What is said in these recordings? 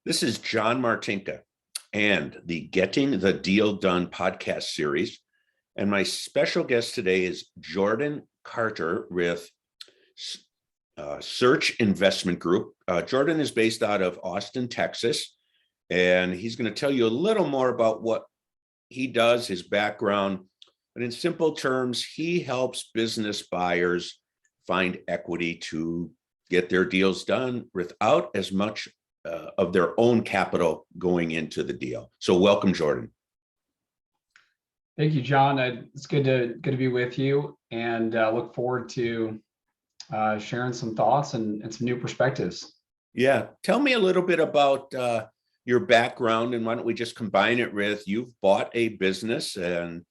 This is John Martinka and the Getting the Deal Done podcast series. And my special guest today is Jordan Carter with Search Investment Group. Jordan is based out of Austin, Texas, and he's going to tell you a little more about what he does, his background. But in simple terms, he helps business buyers find equity to get their deals done without as much of their own capital going into the deal. So welcome, Jordan. Thank you, John. It's good to be with you, and look forward to sharing some thoughts and some new perspectives. Yeah, tell me a little bit about your background, and why don't we just combine it with you've bought a business and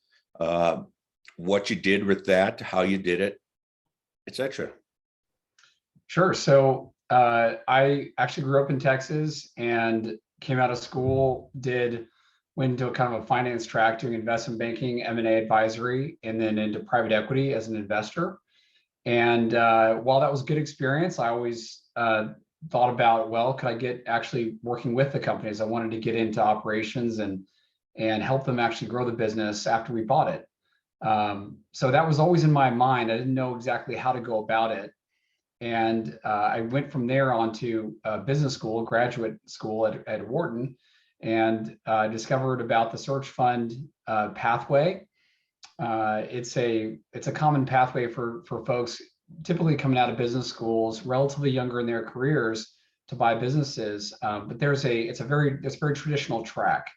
what you did with that, how you did it, etc. Sure. So I actually grew up in Texas and came out of school, went into a kind of a finance track doing investment banking, M&A advisory, and then into private equity as an investor. And while that was a good experience, I always thought about, well, could I get actually working with the companies? I wanted to get into operations and help them actually grow the business after we bought it. So that was always in my mind. I didn't know exactly how to go about it. And I went from there on to business school, graduate school at Wharton, and discovered about the search fund pathway. It's a common pathway for folks typically coming out of business schools, relatively younger in their careers, to buy businesses. But it's a very traditional track,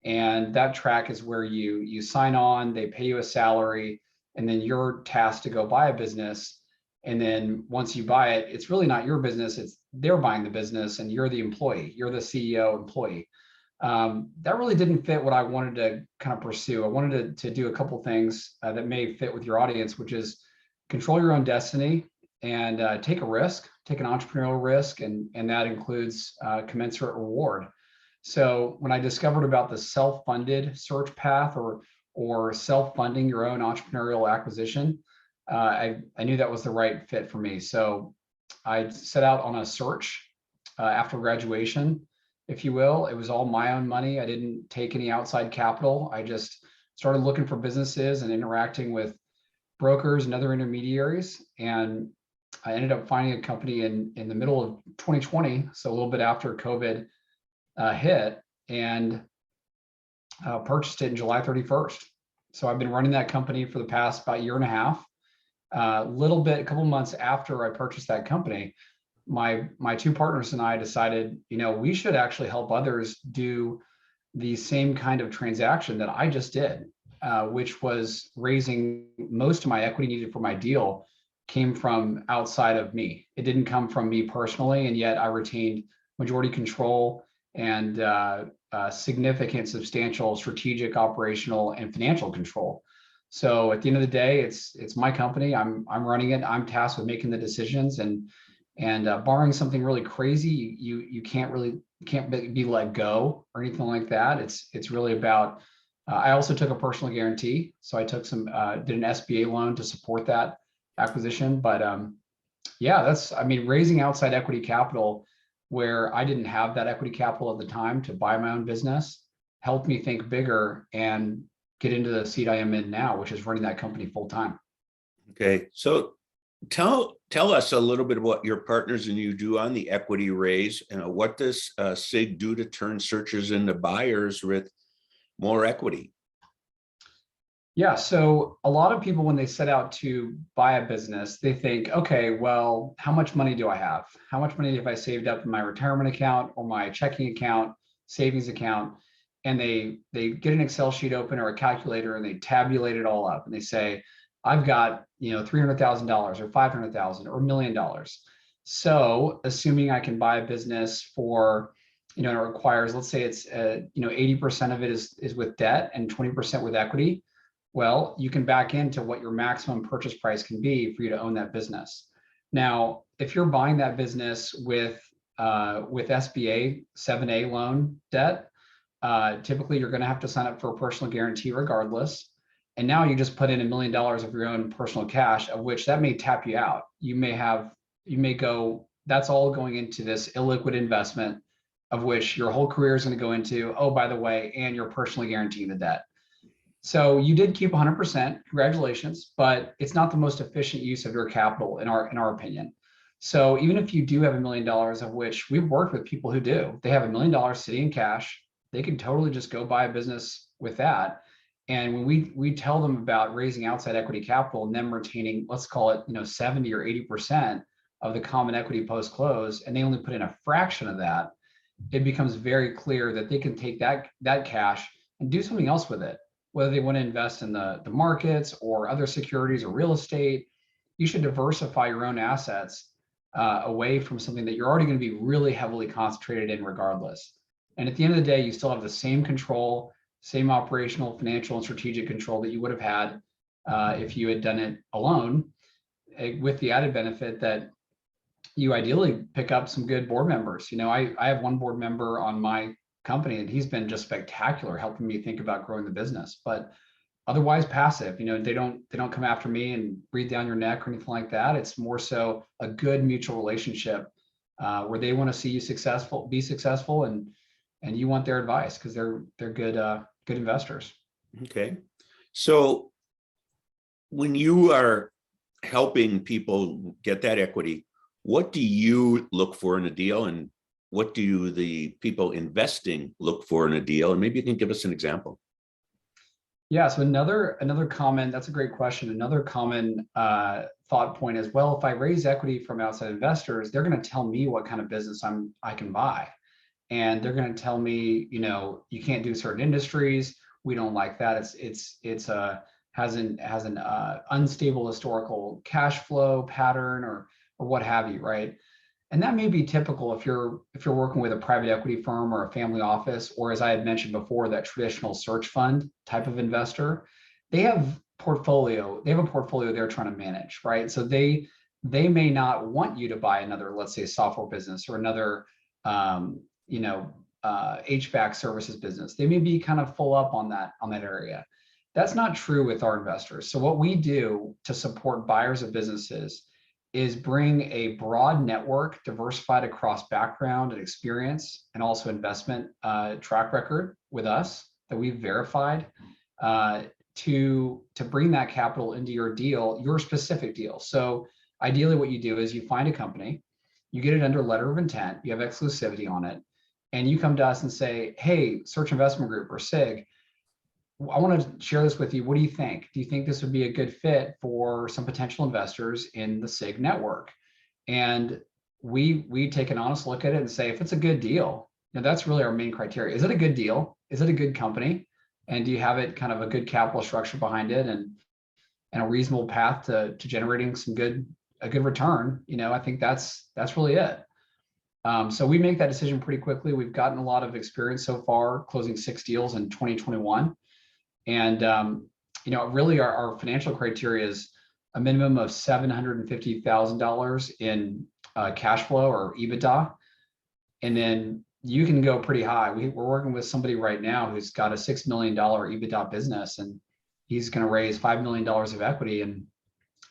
and that track is where you sign on, they pay you a salary, and then you're tasked to go buy a business. And then once you buy it, it's really not your business, they're buying the business and you're the employee, you're the CEO employee. That really didn't fit what I wanted to kind of pursue. I wanted to do a couple things that may fit with your audience, which is control your own destiny and take a risk, take an entrepreneurial risk, and that includes commensurate reward. So when I discovered about the self-funded search path or self-funding your own entrepreneurial acquisition, I knew that was the right fit for me. So I set out on a search after graduation, if you will. It was all my own money. I didn't take any outside capital. I just started looking for businesses and interacting with brokers and other intermediaries. And I ended up finding a company in the middle of 2020, so a little bit after COVID hit, and purchased it in July 31st. So I've been running that company for the past about year and a half. A couple months after I purchased that company, my two partners and I decided, we should actually help others do the same kind of transaction that I just did, which was raising most of my equity needed for my deal came from outside of me. It didn't come from me personally, and yet I retained majority control and significant, substantial strategic, operational, and financial control. So at the end of the day, it's my company. I'm running it. I'm tasked with making the decisions, and barring something really crazy, you can't be let go or anything like that. It's really about. I also took a personal guarantee, so I took did an SBA loan to support that acquisition. But raising outside equity capital where I didn't have that equity capital at the time to buy my own business helped me think bigger and get into the seat I am in now, which is running that company full time. Okay, so tell us a little bit about what your partners and you do on the equity raise, and what does SIG do to turn searchers into buyers with more equity? Yeah, so a lot of people, when they set out to buy a business, they think, okay, well, how much money do I have? How much money have I saved up in my retirement account or my checking account, savings account? And they get an Excel sheet open or a calculator, and they tabulate it all up, and they say, I've got $300,000 or $500,000 or $1 million. So assuming I can buy a business for, it requires, let's say it's 80% of it is with debt and 20% with equity. Well, you can back into what your maximum purchase price can be for you to own that business. Now, if you're buying that business with SBA 7A loan debt, typically you're going to have to sign up for a personal guarantee regardless. And now you just put in $1 million of your own personal cash, of which that may tap you out. You may go, that's all going into this illiquid investment of which your whole career is going to go into, oh, by the way, and you're personally guaranteeing the debt. So you did keep 100%, congratulations, but it's not the most efficient use of your capital in our opinion. So even if you do have $1 million, of which we've worked with people who do, they have $1 million sitting in cash, they can totally just go buy a business with that. And when we tell them about raising outside equity capital and them retaining, let's call it, 70 or 80% of the common equity post close, and they only put in a fraction of that, it becomes very clear that they can take that cash and do something else with it. Whether they want to invest in the markets or other securities or real estate, you should diversify your own assets away from something that you're already going to be really heavily concentrated in regardless. And at the end of the day, you still have the same control, same operational, financial, and strategic control that you would have had if you had done it alone, with the added benefit that you ideally pick up some good board members. I have one board member on my company, and he's been just spectacular helping me think about growing the business, but otherwise passive. They don't come after me and breathe down your neck or anything like that. It's more so a good mutual relationship where they want to see you be successful, and you want their advice because they're good investors. Okay. So when you are helping people get that equity, what do you look for in a deal, and what do the people investing look for in a deal? And maybe you can give us an example. Yeah, so another common, that's a great question. Another common thought point is, well, if I raise equity from outside investors, they're going to tell me what kind of business I can buy. And they're going to tell me, you can't do certain industries. We don't like that. Has an unstable historical cash flow pattern or what have you, right? And that may be typical if you're working with a private equity firm or a family office, or as I had mentioned before, that traditional search fund type of investor. They have a portfolio they're trying to manage, right? So they may not want you to buy another, let's say, software business or another HVAC services business. They may be kind of full up on that area. That's not true with our investors. So what we do to support buyers of businesses is bring a broad network diversified across background and experience, and also investment track record with us that we've verified to bring that capital into your deal, your specific deal. So ideally what you do is you find a company, you get it under letter of intent, you have exclusivity on it, and you come to us and say, hey, Search Investment Group or SIG, I want to share this with you. What do you think? Do you think this would be a good fit for some potential investors in the SIG network? And we take an honest look at it and say, if it's a good deal, that's really our main criteria. Is it a good deal? Is it a good company? And do you have it kind of a good capital structure behind it and a reasonable path to generating a good return? I think that's really it. So we make that decision pretty quickly. We've gotten a lot of experience so far, closing 6 deals in 2021. And, really our financial criteria is a minimum of $750,000 in cash flow or EBITDA. And then you can go pretty high. We're working with somebody right now who's got a $6 million EBITDA business, and he's going to raise $5 million of equity and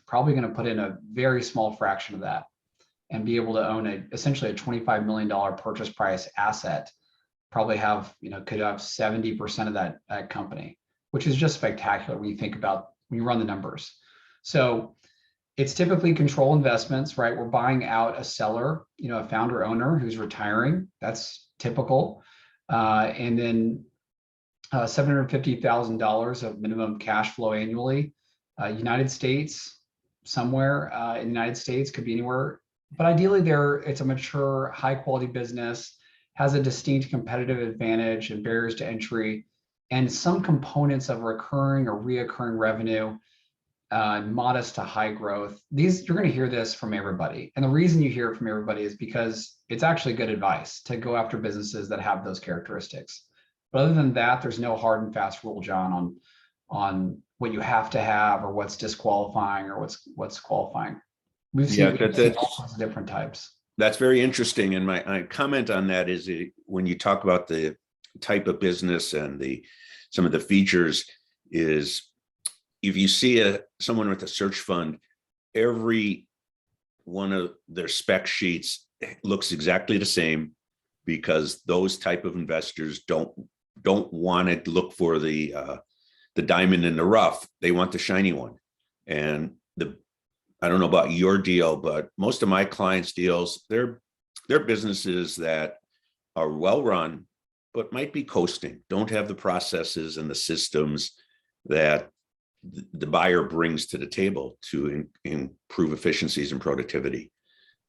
probably going to put in a very small fraction of that and be able to own essentially a $25 million purchase price asset, probably could have 70% of that company, which is just spectacular when you run the numbers. So it's typically control investments, right? We're buying out a seller, a founder owner who's retiring. That's typical. And then $750,000 of minimum cash flow annually. United States, somewhere in the United States, could be anywhere. But ideally it's a mature, high quality business, has a distinct competitive advantage and barriers to entry, and some components of recurring or reoccurring revenue, modest to high growth. You're going to hear this from everybody. And the reason you hear it from everybody is because it's actually good advice to go after businesses that have those characteristics. But other than that, there's no hard and fast rule, John, on what you have to have or what's disqualifying or what's qualifying. We've seen all sorts of different types. That's very interesting. And my comment on that is when you talk about the type of business and some of the features is, if you see someone with a search fund, every one of their spec sheets looks exactly the same. because those type of investors don't want to look for the diamond in the rough. They want the shiny one. And I don't know about your deal, but most of my clients' deals, they're businesses that are well run, but might be coasting, don't have the processes and the systems that the buyer brings to the table to improve efficiencies and productivity.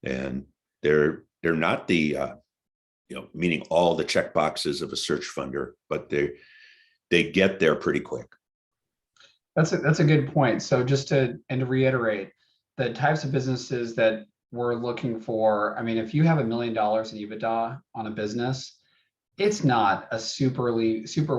And they're not the meaning all the check boxes of a search funder, but they get there pretty quick. That's a good point. So just to reiterate, the types of businesses that we're looking for, I mean, if you have $1 million in EBITDA on a business, it's not a super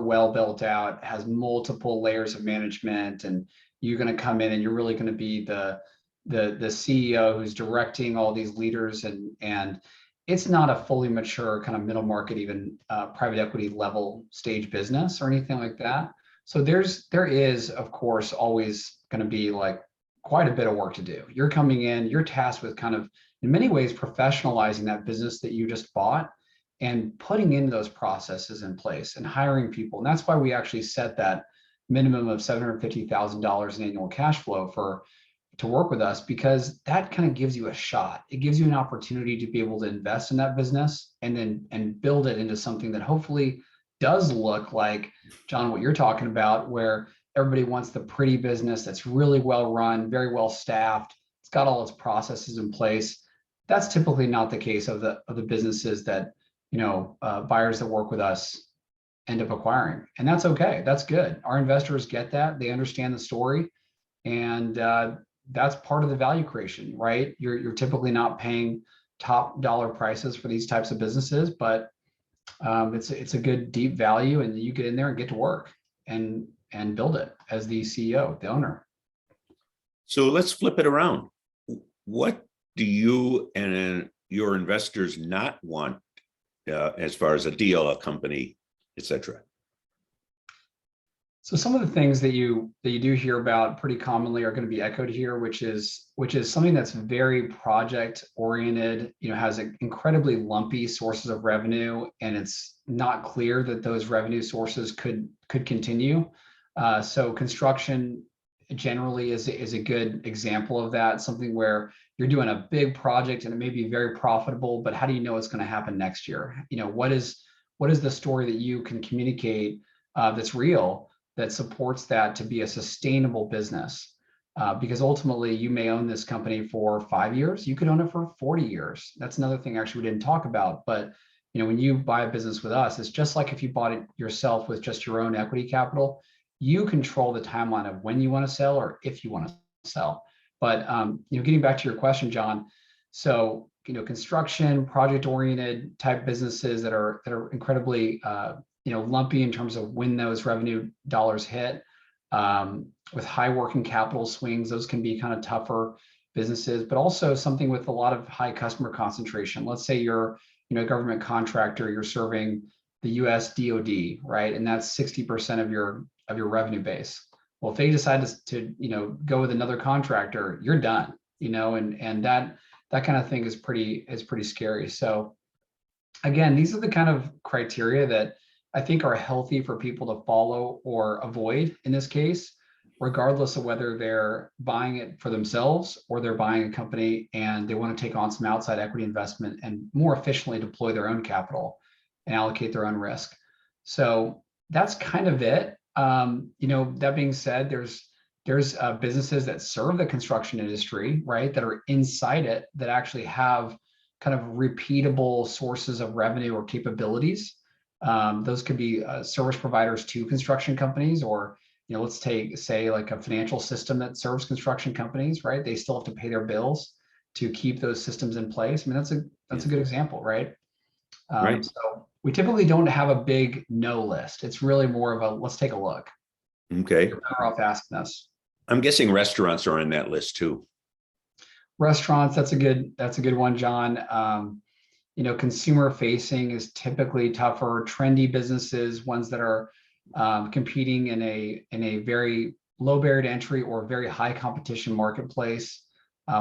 well built out, has multiple layers of management, and you're going to come in and you're really going to be the CEO who's directing all these leaders, and it's not a fully mature kind of middle market, even private equity level stage business or anything like that. So there is, of course, always going to be like quite a bit of work to do. You're coming in, you're tasked with kind of, in many ways, professionalizing that business that you just bought and putting in those processes in place and hiring people. And that's why we actually set that minimum of $750,000 in annual cash flow to work with us, because that kind of gives you a shot. It gives you an opportunity to be able to invest in that business and build it into something that hopefully does look like, John, what you're talking about, where everybody wants the pretty business that's really well run, very well staffed. It's got all its processes in place. That's typically not the case of the businesses that buyers that work with us end up acquiring, and that's okay. That's good. Our investors get that. They understand the story, and that's part of the value creation, right? You're typically not paying top dollar prices for these types of businesses, but it's a good deep value, and you get in there and get to work and build it as the CEO, the owner. So let's flip it around. What do you and your investors not want as far as a deal, a company, etc.? So some of the things that you do hear about pretty commonly are going to be echoed here, which is something that's very project oriented, has incredibly lumpy sources of revenue, and it's not clear that those revenue sources could continue. So construction generally is a good example of that, something where you're doing a big project and it may be very profitable, but how do you know it's going to happen next year? What is the story that you can communicate that's real, that supports that to be a sustainable business? Because ultimately you may own this company for 5 years, you could own it for 40 years. That's another thing actually we didn't talk about, but when you buy a business with us, it's just like if you bought it yourself with just your own equity capital. You control the timeline of when you want to sell or if you want to sell. But getting back to your question, John, so construction, project-oriented type businesses that are incredibly lumpy in terms of when those revenue dollars hit, with high working capital swings, those can be kind of tougher businesses. But also something with a lot of high customer concentration. Let's say you're a government contractor, you're serving the U.S. DoD, right? And that's 60% of your revenue base. Well, if they decide to go with another contractor, you're done, and that kind of thing is pretty scary. So again, these are the kind of criteria that I think are healthy for people to follow or avoid in this case, regardless of whether they're buying it for themselves or they're buying a company and they want to take on some outside equity investment and more efficiently deploy their own capital and allocate their own risk. So that's kind of it. That being said, there's businesses that serve the construction industry, right, that are inside it, that actually have kind of repeatable sources of revenue or capabilities. Those could be service providers to construction companies, or let's say like a financial system that serves construction companies, right? They still have to pay their bills to keep those systems in place. I mean, that's a good example, right? Right. So we typically don't have a big no list. It's really more of a let's take a look. Okay. You're better off asking us. I'm guessing restaurants are on that list too. Restaurants, that's a good one, John. Consumer facing is typically tougher. Trendy businesses, ones that are competing in a very low barrier to entry or very high competition marketplace.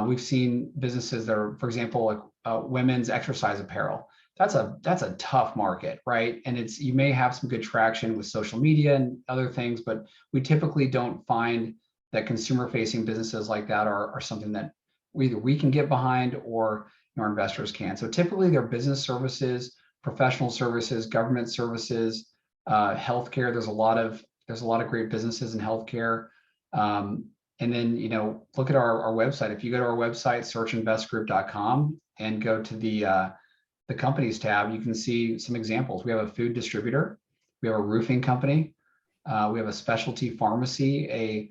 We've seen businesses that are, for example, like women's exercise apparel. that's a tough market, right? And you may have some good traction with social media and other things, but we typically don't find that consumer facing businesses like that are something that either we can get behind or our investors can. So typically they're business services, professional services, government services, healthcare. There's a lot of great businesses in healthcare. And then, look at our website. If you go to our website, searchinvestgroup.com, and go to the companies tab, you can see some examples. We have a food distributor, we have a roofing company, we have a specialty pharmacy, a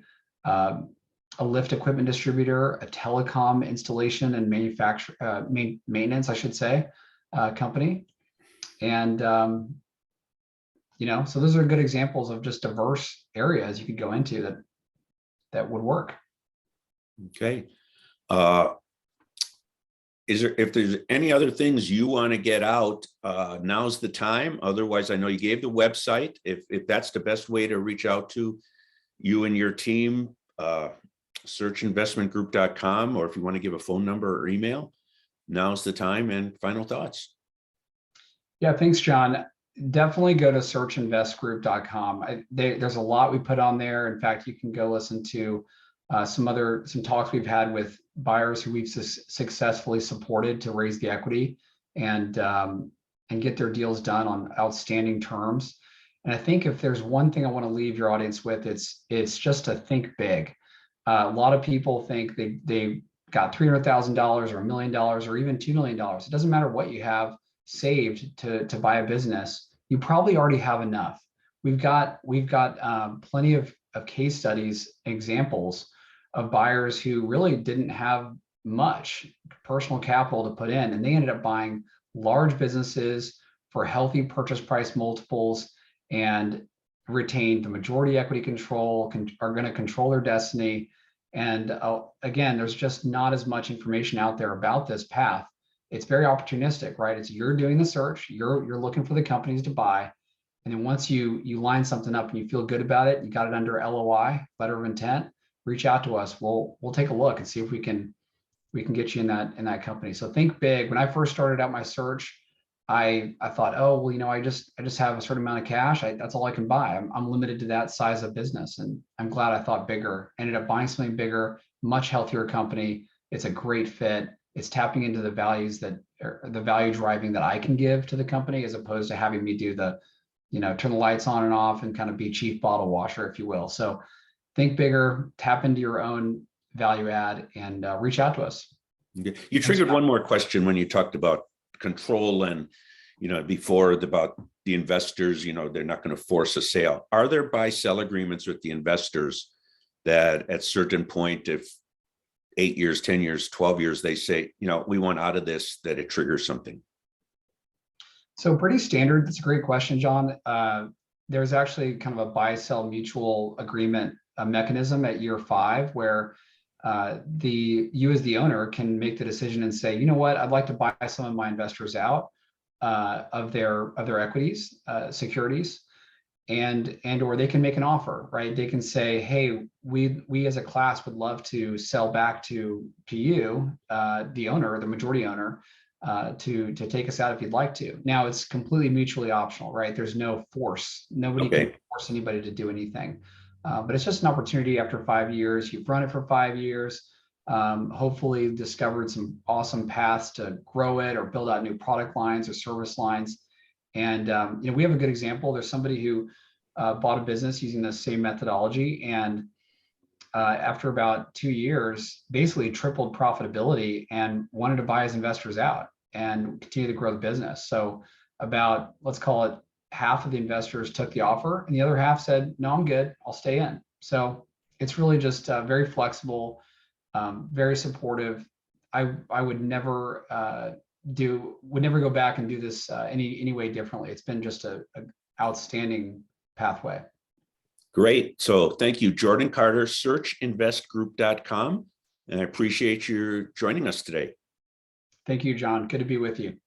lift equipment distributor, a telecom installation and manufacture maintenance, I should say, company. And so those are good examples of just diverse areas you could go into that would work. Okay. If there's any other things you want to get out, now's the time. Otherwise, I know you gave the website. If that's the best way to reach out to you and your team, searchinvestmentgroup.com, or if you want to give a phone number or email, now's the time. And final thoughts. Yeah, thanks, John. Definitely go to searchinvestgroup.com. There's a lot we put on there. In fact, you can go listen to some talks we've had with buyers who we've successfully supported to raise the equity and get their deals done on outstanding terms. And I think if there's one thing I want to leave your audience with, it's just to think big. A lot of people think they got $300,000 or $1 million or even $2 million. It doesn't matter what you have saved to buy a business. You probably already have enough. We've got plenty of case studies, examples of buyers who really didn't have much personal capital to put in, and they ended up buying large businesses for healthy purchase price multiples and retained the majority equity control, are going to control their destiny. And again, there's just not as much information out there about this path. It's very opportunistic, right? It's you're doing the search, you're looking for the companies to buy. And then once you line something up and you feel good about it, you got it under LOI, letter of intent, reach out to us. We'll take a look and see if we can get you in that company. So think big. When I first started out my search, I thought, oh, well, I just have a certain amount of cash. That's all I can buy. I'm limited to that size of business. And I'm glad I thought bigger, ended up buying something bigger, much healthier company. It's a great fit. It's tapping into the values the value driving that I can give to the company, as opposed to having me do turn the lights on and off and kind of be chief bottle washer, if you will. So think bigger, tap into your own value add, and reach out to us. You triggered one more question when you talked about control and, before about the investors, they're not going to force a sale. Are there buy-sell agreements with the investors that at certain point, if 8 years, 10 years, 12 years, they say, we want out of this, that it triggers something? So pretty standard. That's a great question, John. There's actually kind of a buy-sell mutual agreement mechanism at year 5 where you as the owner can make the decision and say, you know what, I'd like to buy some of my investors out of their equities, securities, and or they can make an offer, right? They can say, hey, we as a class would love to sell back to you, the owner, the majority owner, to take us out if you'd like to. Now it's completely mutually optional, right? There's no force. Nobody can force anybody to do anything. But it's just an opportunity after 5 years. You've run it for 5 years, hopefully discovered some awesome paths to grow it or build out new product lines or service lines. And we have a good example. There's somebody who bought a business using the same methodology, and after about 2 years, basically tripled profitability and wanted to buy his investors out and continue to grow the business. So about, let's call it, half of the investors took the offer and the other half said, no, I'm good, I'll stay in. So it's really just very flexible, very supportive. I would never go back and do this any way differently. It's been just an outstanding pathway. Great. So thank you, Jordan Carter, searchinvestgroup.com. And I appreciate you joining us today. Thank you, John. Good to be with you.